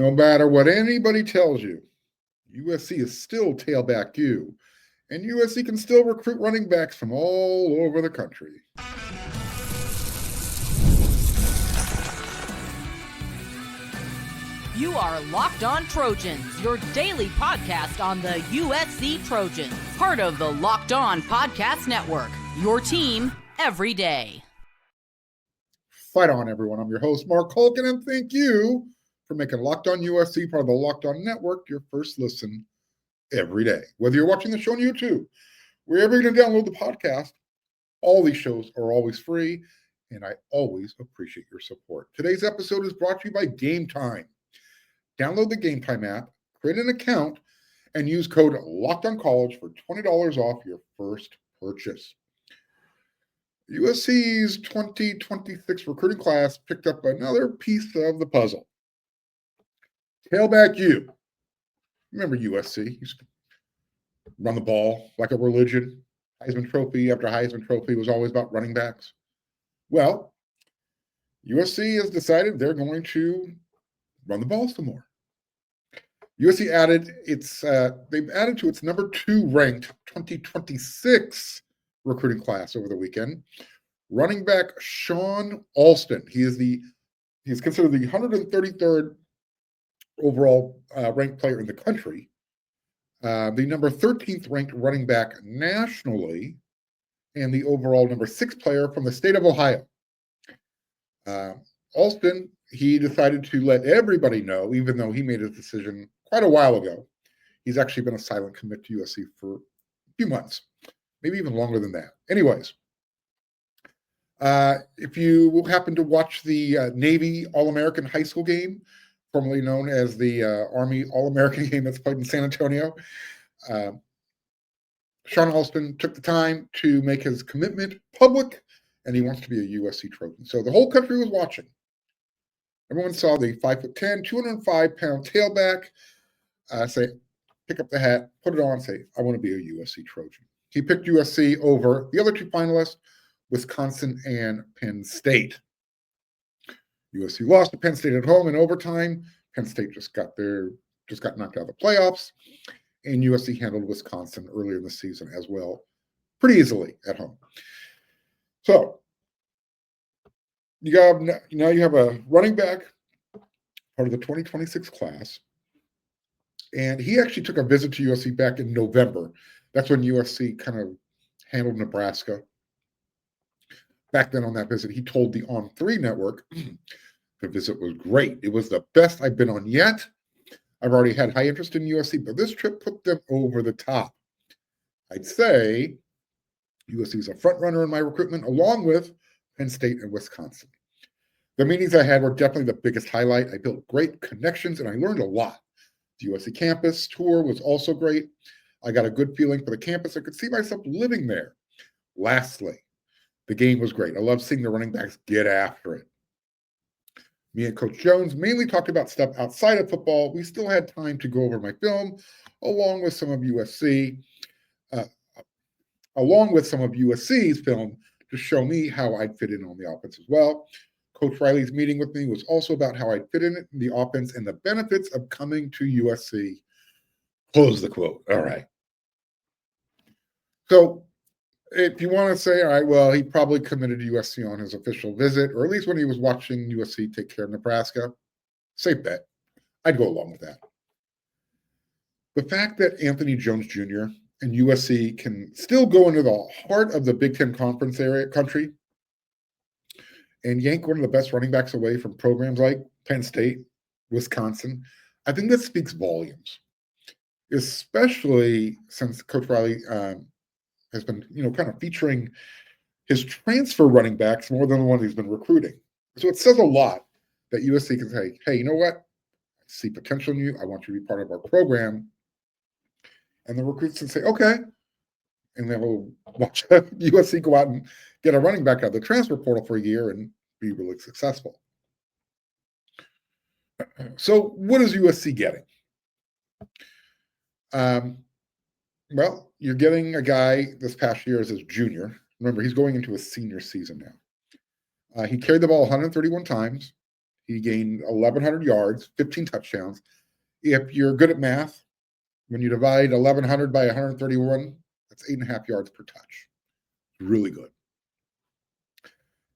No matter what anybody tells you, USC is still Tailback U, and USC can still recruit running backs from all over the country. You are Locked On Trojans, your daily podcast on the USC Trojans. Part of the Locked On Podcast Network, your team every day. Fight on, everyone. I'm your host, Mark Holkin, and thank you for making Locked On USC part of the Locked On Network your first listen every day. Whether you're watching the show on YouTube, wherever you're going to download the podcast, all these shows are always free, and I always appreciate your support. Today's episode is brought to you by Game Time. Download the Game Time app, create an account, and use code LOCKEDONCollege for $20 off your first purchase. USC's 2026 recruiting class picked up another piece of the puzzle. Tailback U. Remember USC? Used to run the ball like a religion. Heisman Trophy after Heisman Trophy was always about running backs. Well, USC has decided they're going to run the ball some more. USC they've added to its number 2 ranked 2026 recruiting class over the weekend. Running back Shahn Alston. He is considered the 133rd overall ranked player in the country. The number 13th ranked running back nationally, and the overall number 6 player from the state of Ohio. Alston, he decided to let everybody know, even though he made his decision quite a while ago. He's actually been a silent commit to USC for a few months, maybe even longer than that. Anyways, if you happen to watch the Navy All-American high school game, formerly known as the Army All-American game that's played in San Antonio, Shahn Alston took the time to make his commitment public, and he wants to be a USC Trojan. So the whole country was watching. Everyone saw the 5'10", 205-pound tailback pick up the hat, put it on, say, I want to be a USC Trojan. He picked USC over the other 2 finalists, Wisconsin and Penn State. USC lost to Penn State at home in overtime. Penn State just got knocked out of the playoffs, and USC handled Wisconsin earlier in the season as well, pretty easily at home. So you have a running back, part of the 2026 class, and he actually took a visit to USC back in November. That's when USC kind of handled Nebraska. Back then on that visit, he told the On3 network the visit was great. It was the best I've been on yet. I've already had high interest in USC, but this trip put them over the top. I'd say USC is a front runner in my recruitment, along with Penn State and Wisconsin. The meetings I had were definitely the biggest highlight. I built great connections, and I learned a lot. The USC campus tour was also great. I got a good feeling for the campus. I could see myself living there. Lastly, the game was great. I love seeing the running backs get after it. Me and Coach Jones mainly talked about stuff outside of football. We still had time to go over my film, along with some of USC's film to show me how I'd fit in on the offense as well. Coach Riley's meeting with me was also about how I'd fit in the offense and the benefits of coming to USC. Close the quote. All right. So if you want to say, all right, well, he probably committed to USC on his official visit, or at least when he was watching USC take care of Nebraska, safe bet. I'd go along with that. The fact that Anthony Jones Jr. and USC can still go into the heart of the Big Ten Conference country and yank one of the best running backs away from programs like Penn State, Wisconsin, I think that speaks volumes, especially since Coach Riley has been, kind of featuring his transfer running backs more than the one he's been recruiting. So it says a lot that USC can say, hey, you know what? I see potential in you. I want you to be part of our program. And the recruits can say, okay. And then we'll watch USC go out and get a running back out of the transfer portal for a year and be really successful. So what is USC getting? Well, you're getting a guy this past year as his junior. Remember, he's going into his senior season now. He carried the ball 131 times. He gained 1,100 yards, 15 touchdowns. If you're good at math, when you divide 1,100 by 131, that's 8.5 yards per touch. Really good.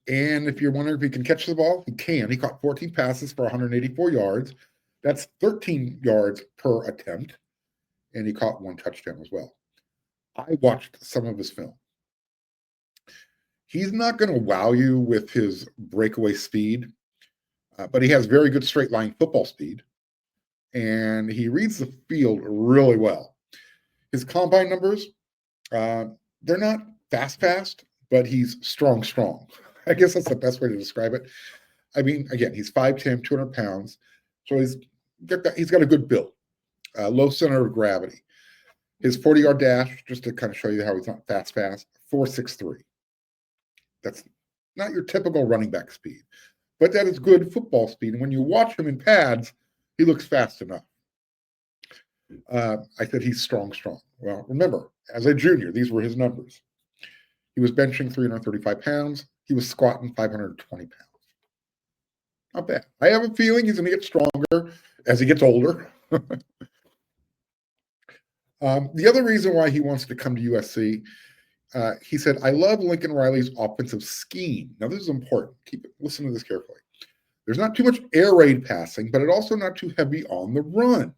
And if you're wondering if he can catch the ball, he can. He caught 14 passes for 184 yards. That's 13 yards per attempt. And he caught 1 touchdown as well. I watched some of his film. He's not going to wow you with his breakaway speed, but he has very good straight line football speed. And he reads the field really well. His combine numbers, they're not fast, but he's strong. I guess that's the best way to describe it. I mean, again, he's 5'10", 200 pounds. So he's got a good build, low center of gravity. His 40-yard dash, just to kind of show you how he's not fast, 4.63. That's not your typical running back speed, but that is good football speed. And when you watch him in pads, he looks fast enough. I said he's strong. Well, remember, as a junior, these were his numbers. He was benching 335 pounds. He was squatting 520 pounds. Not bad. I have a feeling he's going to get stronger as he gets older. The other reason why he wants to come to USC, he said, I love Lincoln Riley's offensive scheme. Now, this is important. Listen to this carefully. There's not too much air raid passing, but it also not too heavy on the run.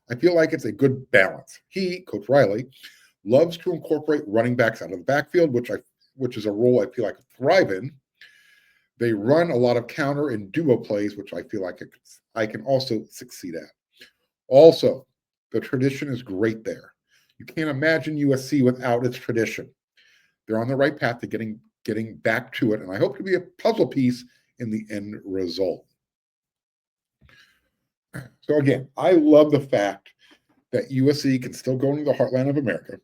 I feel like it's a good balance. He, Coach Riley, loves to incorporate running backs out of the backfield, which is a role I feel like I thrive in. They run a lot of counter and duo plays, which I feel like I can also succeed at. Also, the tradition is great there. You can't imagine USC without its tradition. They're on the right path to getting back to it, and I hope to be a puzzle piece in the end result. So again, I love the fact that USC can still go into the heartland of America,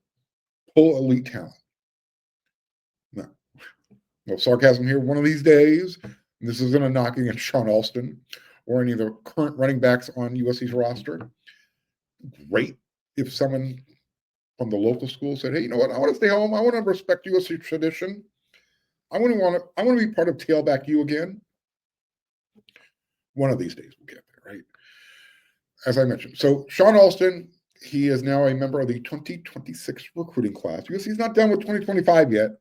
pull elite talent. No sarcasm here. One of these days, this isn't a knock against Shahn Alston or any of the current running backs on USC's roster. Great if someone from the local school said, hey, you know what? I want to stay home. I want to respect USC tradition. I want to be part of Tailback U again. One of these days we'll get there, right? As I mentioned. So Shahn Alston, he is now a member of the 2026 recruiting class. USC's not done with 2025 yet,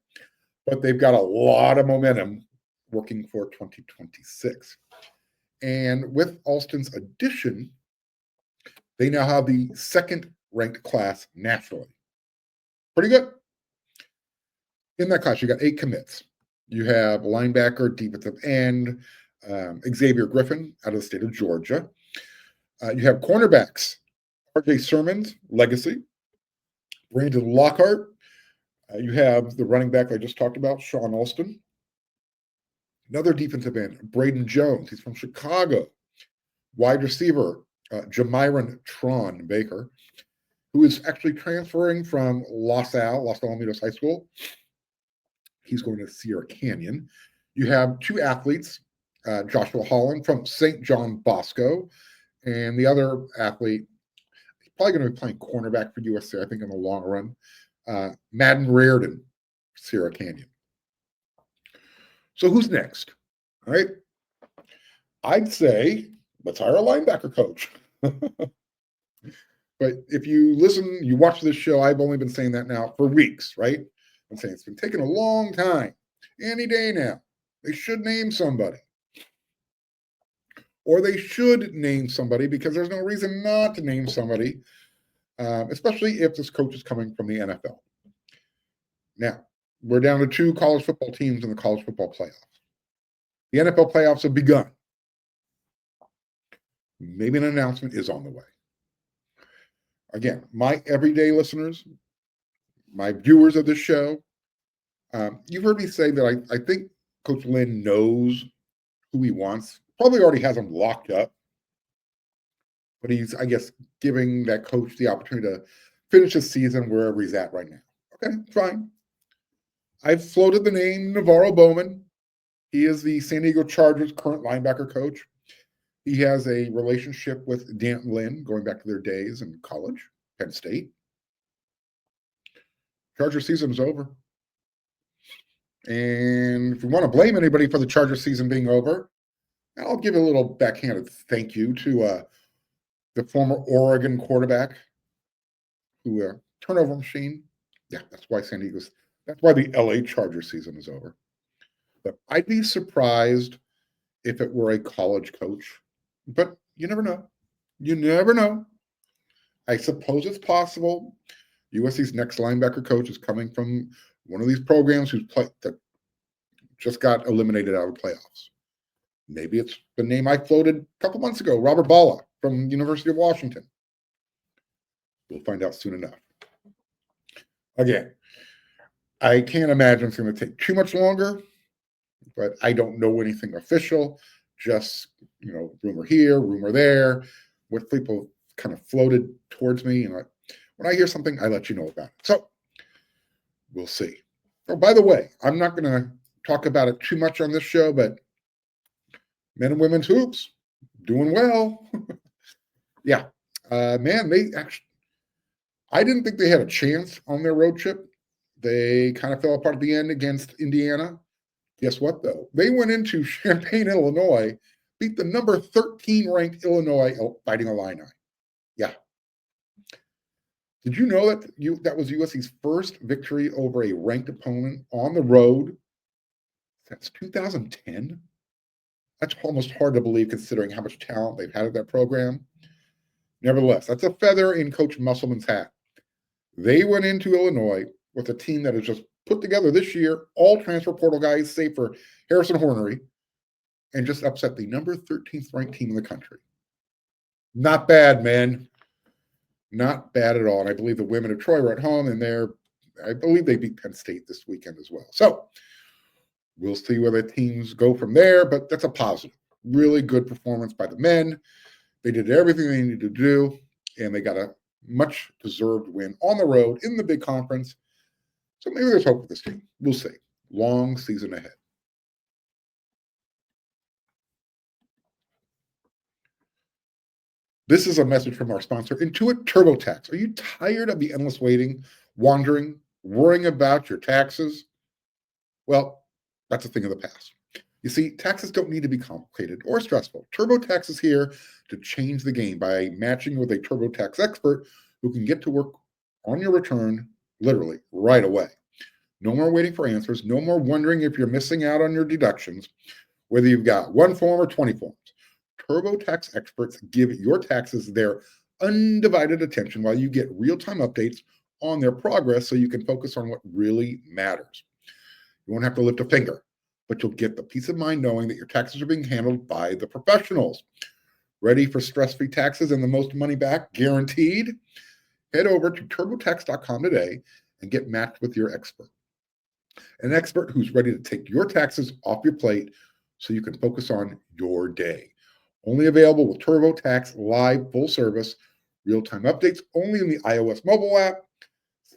but they've got a lot of momentum working for 2026. And with Alston's addition, they now have the second-ranked class nationally. Pretty good. In that class, you got 8 commits. You have linebacker, defensive end, Xavier Griffin out of the state of Georgia. You have cornerbacks, RJ Sermons, Legacy, Brandon Lockhart. You have the running back I just talked about, Shahn Alston. Another defensive end, Braden Jones. He's from Chicago. Wide receiver, Jamiron Tron Baker, who is actually transferring from Los Alamitos High School. He's going to Sierra Canyon. You have 2 athletes, Joshua Holland from St. John Bosco, and the other athlete, he's probably going to be playing cornerback for USC, I think, in the long run. Madden Reardon, Sierra Canyon. So who's next? All right. I'd say let's hire a linebacker coach. But if you listen, you watch this show, I've only been saying that now for weeks, right? I'm saying it's been taking a long time. Any day now. They should name somebody. Or they should name somebody because there's no reason not to name somebody, especially if this coach is coming from the NFL. Now, we're down to 2 college football teams in the college football playoffs. The NFL playoffs have begun. Maybe an announcement is on the way. Again, my everyday listeners, my viewers of this show, you've heard me say that I think Coach Lynn knows who he wants. Probably already has him locked up. But he's, I guess, giving that coach the opportunity to finish his season wherever he's at right now. Okay, fine. I've floated the name Navarro Bowman. He is the San Diego Chargers' current linebacker coach. He has a relationship with Lynn going back to their days in college, Penn State. Charger season is over. And if you want to blame anybody for the Charger season being over, I'll give a little backhanded thank you to the former Oregon quarterback who turnover machine. Yeah, that's why that's why the LA Charger season is over. But I'd be surprised if it were a college coach. But you never know. You never know. I suppose it's possible. USC's next linebacker coach is coming from one of these programs that just got eliminated out of the playoffs. Maybe it's the name I floated a couple months ago, Robert Balla from the University of Washington. We'll find out soon enough. Again, I can't imagine it's going to take too much longer, but I don't know anything official. Just, rumor here, rumor there. What people kind of floated towards me. And when I hear something, I let you know about it. So we'll see. Oh, by the way, I'm not going to talk about it too much on this show, but men and women's hoops doing well. Yeah. Man, I didn't think they had a chance on their road trip. They kind of fell apart at the end against Indiana. Guess what, though? They went into Champaign, Illinois, beat the number 13 ranked Illinois Fighting Illini. Yeah. Did you know that was USC's first victory over a ranked opponent on the road since 2010? That's almost hard to believe considering how much talent they've had at that program. Nevertheless, that's a feather in Coach Musselman's hat. They went into Illinois with a team that is just put together this year, all transfer portal guys, save for Harrison Hornery, and just upset the number 13th ranked team in the country. Not bad, man. Not bad at all. And I believe the women of Troy were at home, and I believe they beat Penn State this weekend as well. So we'll see where the teams go from there, but that's a positive. Really good performance by the men. They did everything they needed to do, and they got a much-deserved win on the road in the big conference. So maybe there's hope for this team. We'll see. Long season ahead. This is a message from our sponsor, Intuit TurboTax. Are you tired of the endless waiting, wandering, worrying about your taxes? Well, that's a thing of the past. You see, taxes don't need to be complicated or stressful. TurboTax is here to change the game by matching with a TurboTax expert who can get to work on your return literally right away. No more waiting for answers. No more wondering if you're missing out on your deductions, whether you've got one form or 20 forms. TurboTax experts give your taxes their undivided attention while you get real-time updates on their progress so you can focus on what really matters. You won't have to lift a finger, but you'll get the peace of mind knowing that your taxes are being handled by the professionals. Ready for stress-free taxes and the most money back guaranteed? Head over to turbotax.com today and get matched with your expert. An expert who's ready to take your taxes off your plate so you can focus on your day. Only available with TurboTax Live full service, real-time updates only in the iOS mobile app.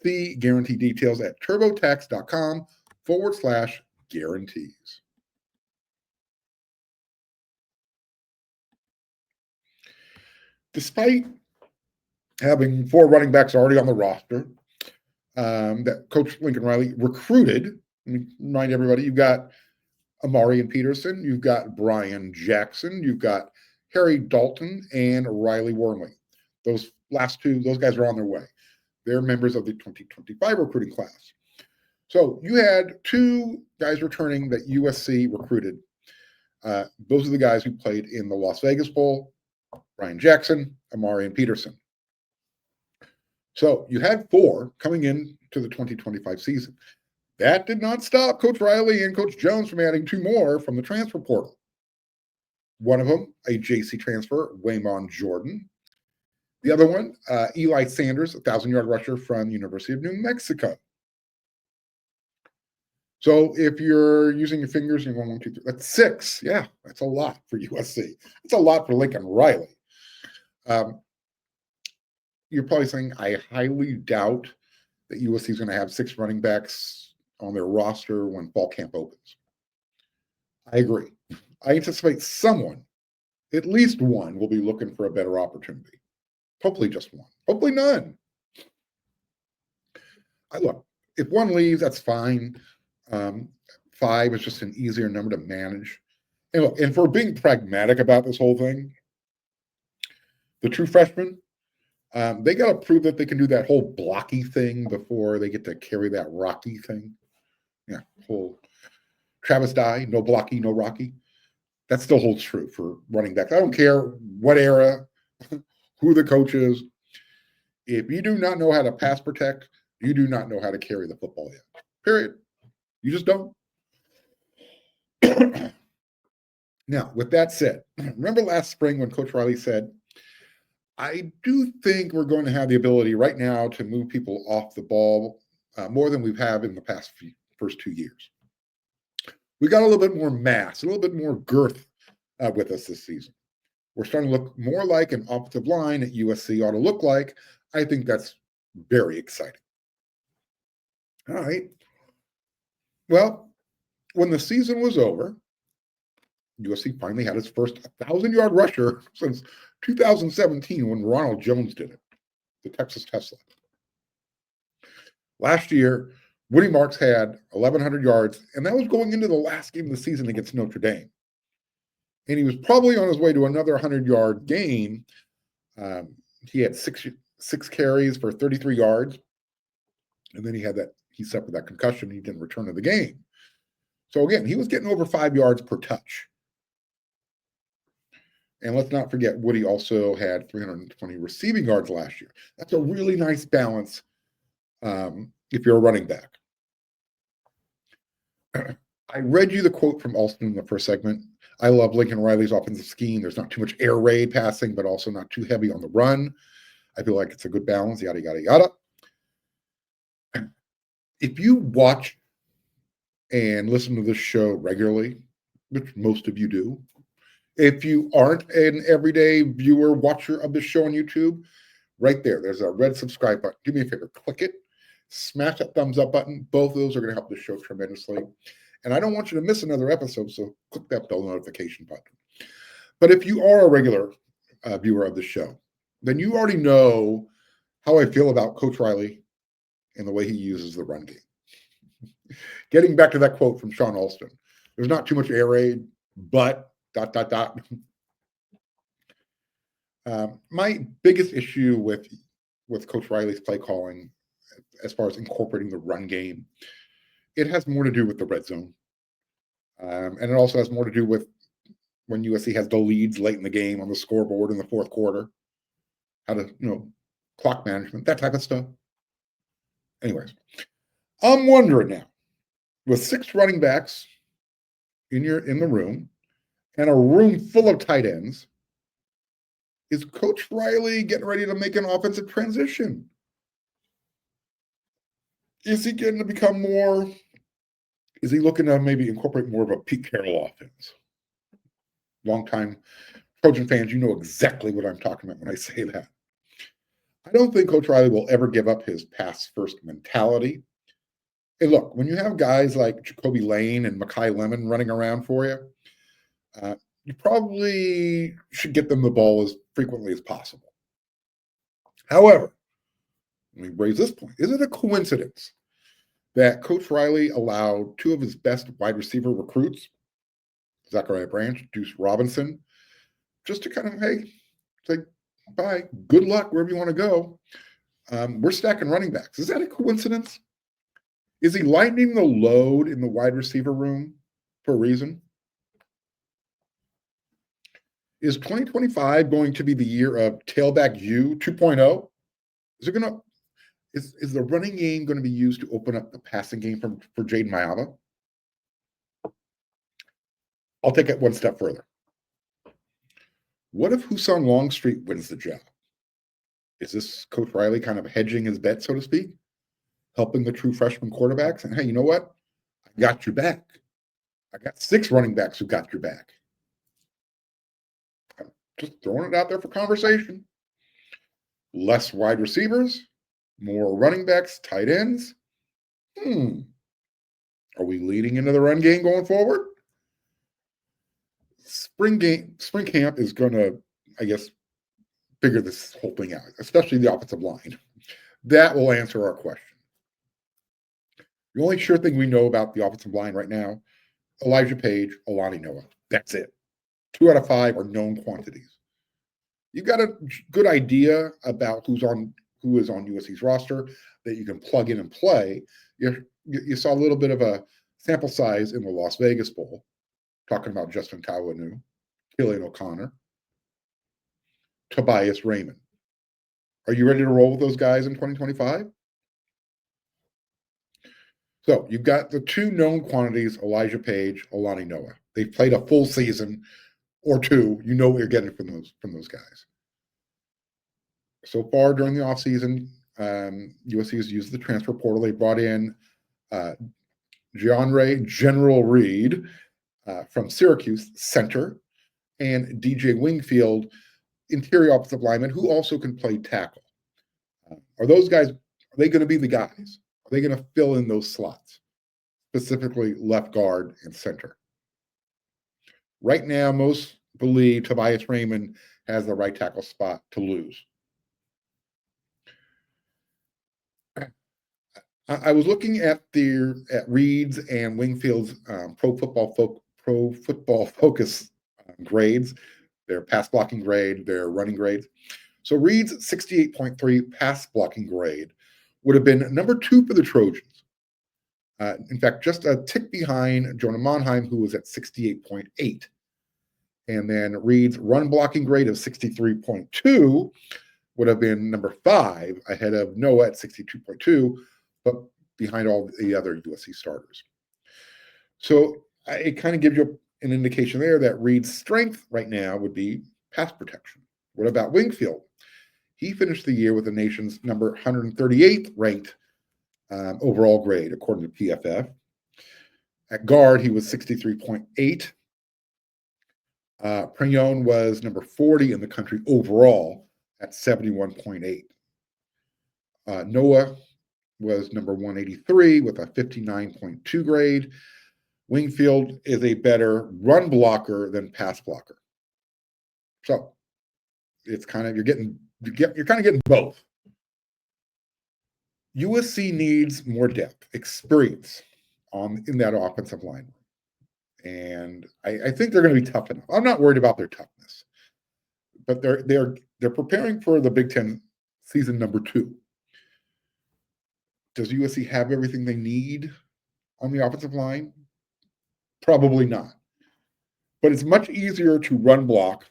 See guarantee details at turbotax.com/guarantees. Despite having 4 running backs already on the roster that Coach Lincoln Riley recruited, let me remind everybody, you've got Amari and Peterson, you've got Brian Jackson, you've got Harry Dalton, and Riley Wormley. Those last two, those guys are on their way. They're members of the 2025 recruiting class. So you had 2 guys returning that USC recruited. Those are the guys who played in the Las Vegas Bowl, Brian Jackson, Amari, and Peterson. So you had 4 coming in to the 2025 season. That did not stop Coach Riley and Coach Jones from adding 2 more from the transfer portal. One of them, a JC transfer, Waymon Jordan. The other one, Eli Sanders, a 1,000-yard rusher from the University of New Mexico. So if you're using your fingers, you're going 1, 2, 3. That's 6. Yeah, that's a lot for USC. It's a lot for Lincoln Riley. You're probably saying, I highly doubt that USC is going to have 6 running backs on their roster when fall camp opens. I agree. I anticipate someone, at least one, will be looking for a better opportunity. Hopefully just one. Hopefully none. Look, if one leaves, that's fine. 5 is just an easier number to manage. And look, and for being pragmatic about this whole thing, the true freshmen, they got to prove that they can do that whole blocky thing before they get to carry that rocky thing. Yeah, whole Travis Dye, no blocky, no rocky. That still holds true for running backs. I don't care what era, who the coach is. If you do not know how to pass protect, you do not know how to carry the football yet. Period. You just don't. Now, with that said, remember last spring when Coach Riley said, I do think we're going to have the ability right now to move people off the ball more than we've had in the first 2 years. We got a little bit more mass, a little bit more girth with us this season. We're starting to look more like an offensive line at USC ought to look like. I think that's very exciting. All right. Well, when the season was over, USC finally had its first 1,000-yard rusher since 2017 when Ronald Jones did it, the Texas Tesla. Last year, Woody Marks had 1,100 yards, and that was going into the last game of the season against Notre Dame. And he was probably on his way to another 100-yard gain. He had six carries for 33 yards, and then he suffered that concussion. He didn't return to the game. So again, he was getting over 5 yards per touch. And let's not forget, Woody also had 320 receiving yards last year. That's a really nice balance if you're a running back. I read you the quote from Alston in the first segment. I love Lincoln Riley's offensive scheme. There's not too much air raid passing, but also not too heavy on the run. I feel like it's a good balance, yada, yada, yada. If you watch and listen to this show regularly, which most of you do, if you aren't an everyday viewer, watcher of this show on YouTube, right there's a red subscribe button. Do me a favor, click it, smash that thumbs up button. Both of those are going to help the show tremendously. And I don't want you to miss another episode, so click that bell notification button. But if you are a regular viewer of the show, then you already know how I feel about Coach Riley and the way he uses the run game. Getting back to that quote from Shahn Alston, there's not too much air raid, but ... My biggest issue with Coach Riley's play calling, as far as incorporating the run game, it has more to do with the red zone. And it also has more to do with when USC has the leads late in the game on the scoreboard in the fourth quarter, how to, clock management, that type of stuff. Anyways, I'm wondering now, with 6 running backs in the room and a room full of tight ends, is Coach Riley getting ready to make an offensive transition? Is he getting to become more? Is he looking to maybe incorporate more of a Pete Carroll offense? Longtime Trojan fans, you know exactly what I'm talking about when I say that. I don't think Coach Riley will ever give up his pass-first mentality. And look, when you have guys like Jacoby Lane and Mekhi Lemon running around for you, you probably should get them the ball as frequently as possible. However, let me raise this point. Is it a coincidence that Coach Riley allowed 2 of his best wide receiver recruits, Zachariah Branch, Deuce Robinson, just to kind of, hey, say bye, good luck wherever you want to go. We're stacking running backs. Is that a coincidence? Is he lightening the load in the wide receiver room for a reason? Is 2025 going to be the year of Tailback U 2.0? Is the running game going to be used to open up the passing game for Jaden Mayava? I'll take it one step further. What if Husson Longstreet wins the job? Is this Coach Riley kind of hedging his bet, so to speak? Helping the true freshman quarterbacks? And hey, you know what? I got your back. I got 6 running backs who got your back. I'm just throwing it out there for conversation. Less wide receivers, more running backs, tight ends. Are we leading into the run game going forward? Spring camp is going to, I guess, figure this whole thing out, especially the offensive line. That will answer our question. The only sure thing we know about the offensive line right now, Elijah Page, Alani Noah. That's it. 2 out of 5 are known quantities. You've got a good idea about who is on USC's roster that you can plug in and play. You saw a little bit of a sample size in the Las Vegas Bowl, talking about Justin Tawanu, Killian O'Connor, Tobias Raymond. Are you ready to roll with those guys in 2025? So you've got the 2 known quantities, Elijah Page, Alani Noah. They've played a full season or 2. You know what you're getting from those guys. So far during the offseason, USC has used the transfer portal. They brought in General Reed from Syracuse, center, and DJ Wingfield, interior offensive lineman, who also can play tackle. Are those guys, are they going to be the guys? Are they going to fill in those slots, specifically left guard and center? Right now, most believe Tobias Raymond has the right tackle spot to lose. I was looking at Reed's and Wingfield's Pro Football Focus grades, their pass blocking grade, their running grades. So Reed's 68.3 pass blocking grade would have been number 2 for the Trojans. In fact, just a tick behind Jonah Monheim, who was at 68.8. And then Reed's run blocking grade of 63.2 would have been number 5, ahead of Noah at 62.2, but behind all the other USC starters. So it kind of gives you an indication there that Reed's strength right now would be pass protection. What about Wingfield? He finished the year with the nation's number 138th ranked overall grade, according to PFF. At guard, he was 63.8. Prignon was number 40 in the country overall at 71.8. Noah was number 183 with a 59.2 grade. Wingfield is a better run blocker than pass blocker. So it's kind of, you're kind of getting both. USC needs more depth, experience in that offensive line. And I think they're going to be tough enough. I'm not worried about their toughness, but they're preparing for the Big Ten season number 2. Does USC have everything they need on the offensive line? Probably not. But it's much easier to run block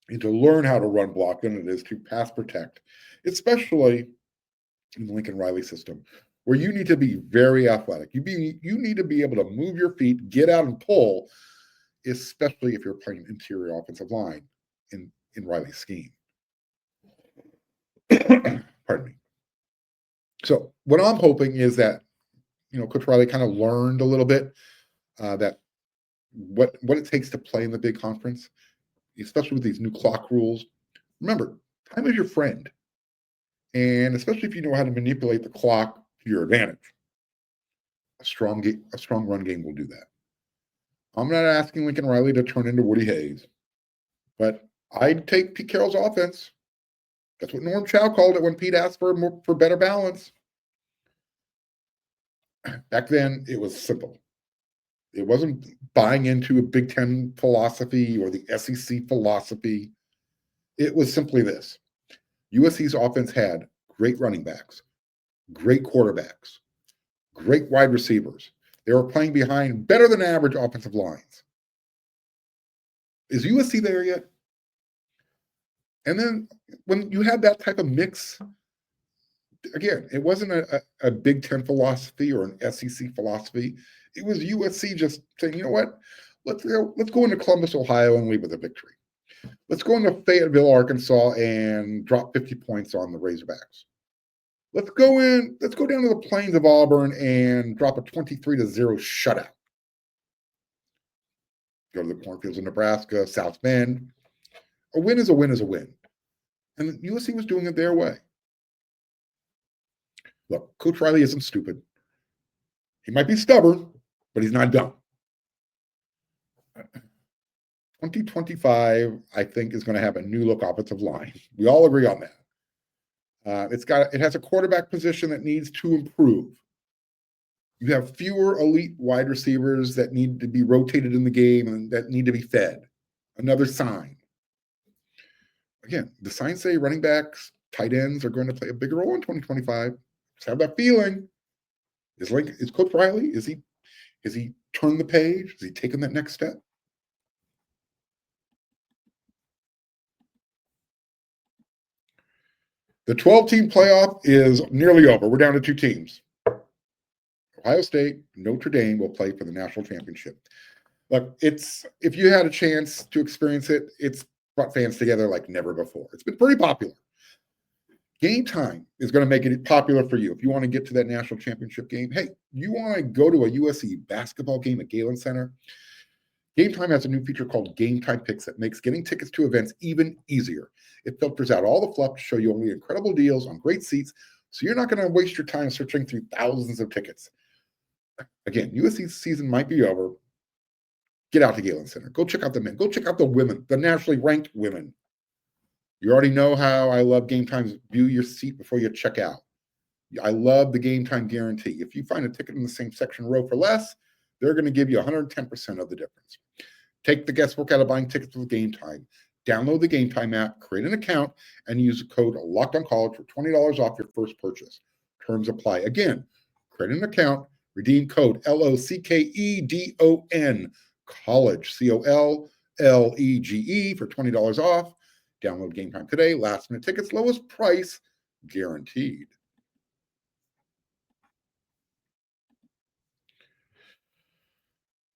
and to learn how to run block than it is to pass protect, especially in the Lincoln Riley system, where you need to be very athletic. You need to be able to move your feet, get out and pull, especially if you're playing interior offensive line in Riley's scheme. Pardon me. So what I'm hoping is that, Coach Riley kind of learned a little bit that what it takes to play in the big conference, especially with these new clock rules. Remember, time is your friend. And especially if you know how to manipulate the clock to your advantage. A strong run game will do that. I'm not asking Lincoln Riley to turn into Woody Hayes, but I'd take Pete Carroll's offense. That's what Norm Chow called it when Pete asked for better balance. Back then, it was simple. It wasn't buying into a Big Ten philosophy or the SEC philosophy. It was simply this. USC's offense had great running backs, great quarterbacks, great wide receivers. They were playing behind better than average offensive lines. Is USC there yet? And then when you had that type of mix, again, it wasn't a Big Ten philosophy or an SEC philosophy. It was USC just saying, you know what? Let's go into Columbus, Ohio, and leave with a victory. Let's go into Fayetteville, Arkansas, and drop 50 points on the Razorbacks. Let's go down to the plains of Auburn and drop a 23-0 shutout. Go to the cornfields of Nebraska, South Bend. A win is a win is a win. And USC was doing it their way. Look, Coach Riley isn't stupid. He might be stubborn, but he's not dumb. 2025, I think, is going to have a new look offensive line. We all agree on that. It has a quarterback position that needs to improve. You have fewer elite wide receivers that need to be rotated in the game and that need to be fed. Another sign. Again, the signs say running backs, tight ends are going to play a bigger role in 2025. Just have that feeling. Is Coach Riley, is he turned the page? Is he taking that next step? The 12-team playoff is nearly over. We're down to 2 teams. Ohio State, Notre Dame will play for the national championship. Look, if you had a chance to experience it, it's brought fans together like never before. It's been pretty popular. Game time is going to make it popular for you. If you want to get to that national championship game, hey, you want to go to a USC basketball game at Galen Center? Game Time has a new feature called Game Time Picks that makes getting tickets to events even easier. It filters out all the fluff to show you only incredible deals on great seats, so you're not going to waste your time searching through thousands of tickets. Again, USC's season might be over. Get out to Galen Center. Go check out the men. Go check out the women, the nationally ranked women. You already know how I love Game Time's view your seat before you check out. I love the Game Time guarantee. If you find a ticket in the same section row for less, they're going to give you 110% of the difference. Take the guesswork out of buying tickets with Game Time. Download the Game Time app, create an account, and use the code LOCKEDONCollege for $20 off your first purchase. Terms apply. Again, create an account, redeem code LOCKEDON, college, COLLEGE for $20 off. Download Game Time today. Last minute tickets, lowest price guaranteed.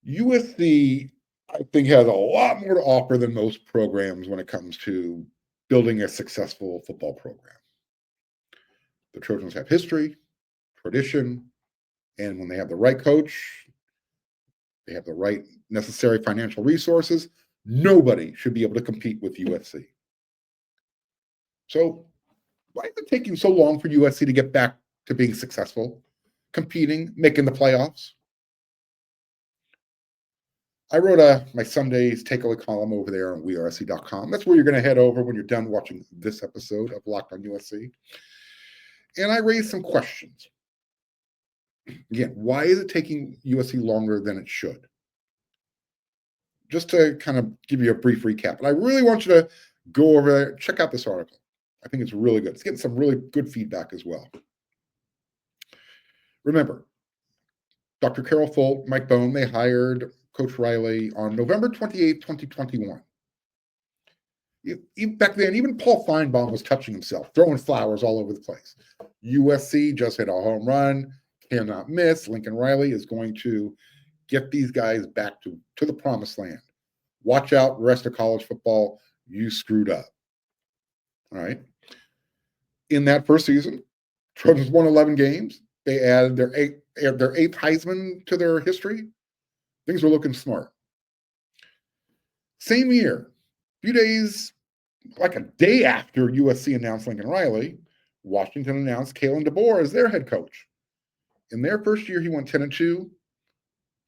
USC, I think, has a lot more to offer than most programs when it comes to building a successful football program. The Trojans have history, tradition, and when they have the right coach, they have the right necessary financial resources, nobody should be able to compete with USC. So why is it taking so long for USC to get back to being successful, competing, making the playoffs? I wrote my Sundays takeaway column over there on wearesc.com. That's where you're going to head over when you're done watching this episode of Locked on USC. And I raised some questions. Again, why is it taking USC longer than it should? Just to kind of give you a brief recap. And I really want you to go over there, check out this article. I think it's really good. It's getting some really good feedback as well. Remember, Dr. Carol Folt, Mike Bone, they hired Coach Riley on November 28, 2021. Back then, even Paul Feinbaum was touching himself, throwing flowers all over the place. USC just hit a home run, cannot miss. Lincoln Riley is going to get these guys back to the promised land. Watch out, rest of college football, you screwed up. All right. In that first season, Trojans won 11 games. They added their eighth Heisman to their history. Things were looking smart. Same year, a few days, like a day after USC announced Lincoln Riley, Washington announced Kalen DeBoer as their head coach. In their first year, he went 10-2.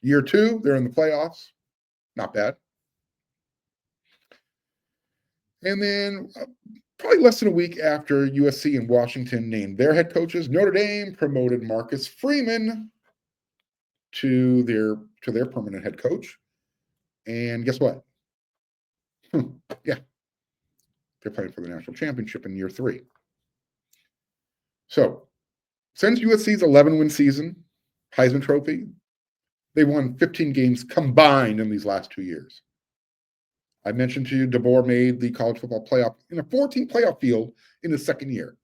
Year 2, they're in the playoffs. Not bad. And then probably less than a week after USC and Washington named their head coaches, Notre Dame promoted Marcus Freeman to their permanent head coach. And guess what? Yeah. They're playing for the national championship in year 3. So, since USC's 11-win season, Heisman Trophy, they won 15 games combined in these last 2 years. I mentioned to you, DeBoer made the college football playoff in a 14 playoff field in his second year.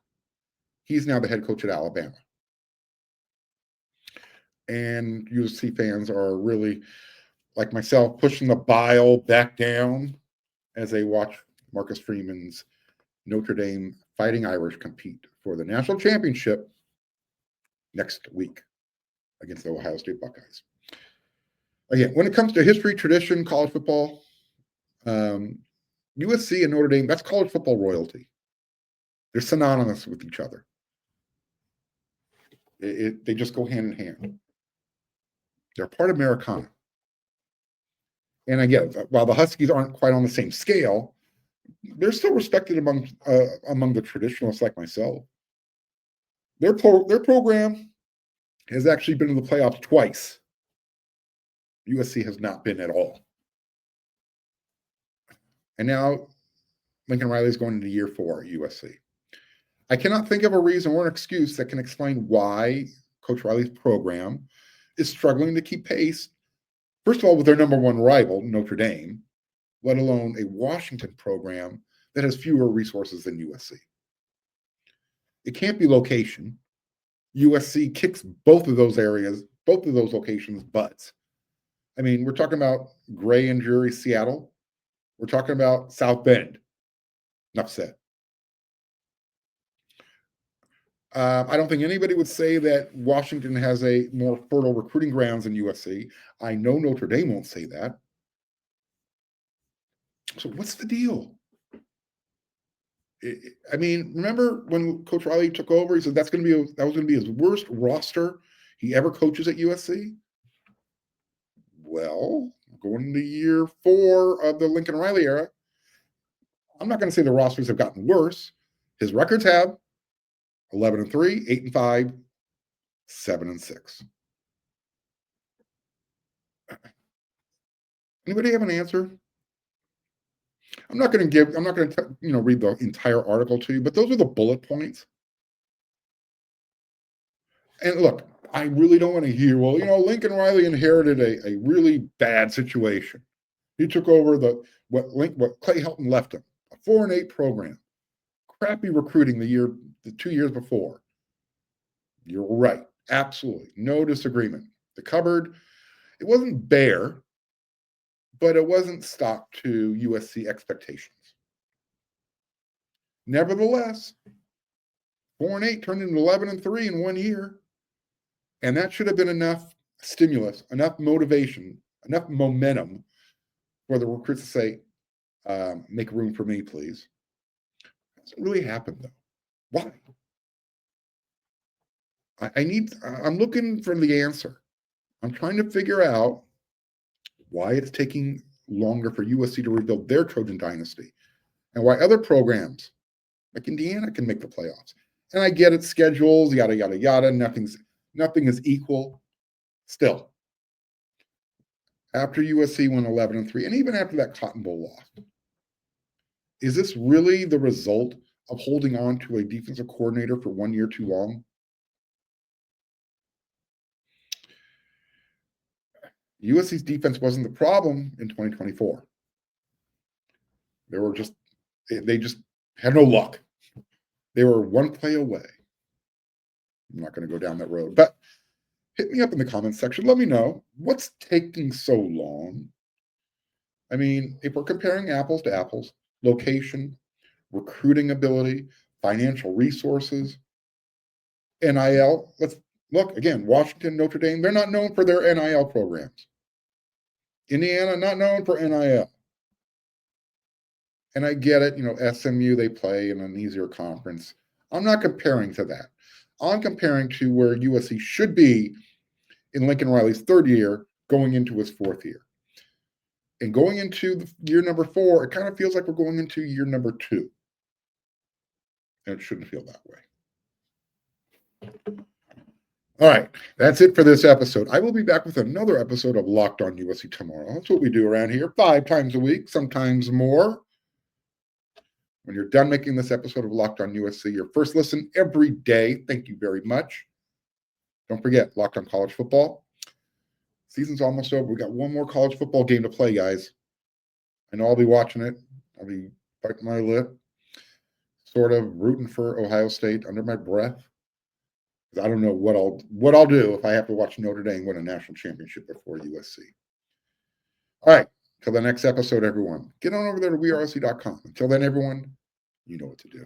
He's now the head coach at Alabama. And USC fans are really, like myself, pushing the bile back down as they watch Marcus Freeman's Notre Dame Fighting Irish compete for the national championship next week against the Ohio State Buckeyes. Again, when it comes to history, tradition, college football, USC and Notre Dame, that's college football royalty. They're synonymous with each other. They just go hand in hand. They're part of Americana. And again, while the Huskies aren't quite on the same scale, they're still respected among the traditionalists like myself. Their program has actually been in the playoffs twice. USC has not been at all. And now Lincoln Riley is going into year 4 at USC. I cannot think of a reason or an excuse that can explain why Coach Riley's program is struggling to keep pace, first of all, with their number one rival, Notre Dame, let alone a Washington program that has fewer resources than USC. It can't be location. USC kicks both of those areas, both of those locations' butts. I mean, we're talking about Gray and Jury, Seattle. We're talking about South Bend. Enough said. I don't think anybody would say that Washington has a more fertile recruiting grounds than USC. I know Notre Dame won't say that. So what's the deal? I mean, remember when Coach Riley took over? He said that was going to be his worst roster he ever coaches at USC. Well, going into year 4 of the Lincoln Riley era, I'm not going to say the rosters have gotten worse. His records have 11-3, 8-5, 7-6. Anybody have an answer? I'm not going to read the entire article to you, but those are the bullet points. And look, I really don't want to hear, well, Lincoln Riley inherited a really bad situation. He took over what Clay Helton left him, a 4-8 program, crappy recruiting the 2 years before. You're right, absolutely, no disagreement. The cupboard, it wasn't bare, but it wasn't stocked to USC expectations. Nevertheless, 4-8 turned into 11-3 in 1 year. And that should have been enough stimulus, enough motivation, enough momentum for the recruits to say, make room for me, please. It hasn't really happened, though. Why? I'm looking for the answer. I'm trying to figure out why it's taking longer for USC to rebuild their Trojan dynasty and why other programs like Indiana can make the playoffs. And I get it, schedules, yada, yada, yada. Nothing is equal. Still, after USC went 11-3, and even after that Cotton Bowl loss, is this really the result of holding on to a defensive coordinator for 1 year too long? USC's defense wasn't the problem in 2024. They just had no luck. They were one play away. I'm not going to go down that road, but hit me up in the comments section. Let me know what's taking so long. I mean, if we're comparing apples to apples, location, recruiting ability, financial resources, NIL, let's look again, Washington, Notre Dame, they're not known for their NIL programs. Indiana, not known for NIL. And I get it, SMU, they play in an easier conference. I'm not comparing to that. I'm comparing to where USC should be in Lincoln Riley's 3rd year, going into his 4th year. And going into year number 4, it kind of feels like we're going into year number 2. And it shouldn't feel that way. All right, that's it for this episode. I will be back with another episode of Locked On USC tomorrow. That's what we do around here, 5 times a week, sometimes more. When you're done making this episode of Locked On USC, your first listen every day, thank you very much. Don't forget, Locked On College Football. Season's almost over. We got one more college football game to play, guys. I know I'll be watching it. I'll be biting my lip, sort of rooting for Ohio State under my breath. I don't know what I'll do if I have to watch Notre Dame win a national championship before USC. All right. Till the next episode, everyone, get on over there to wearec.com. Until then, everyone, you know what to do.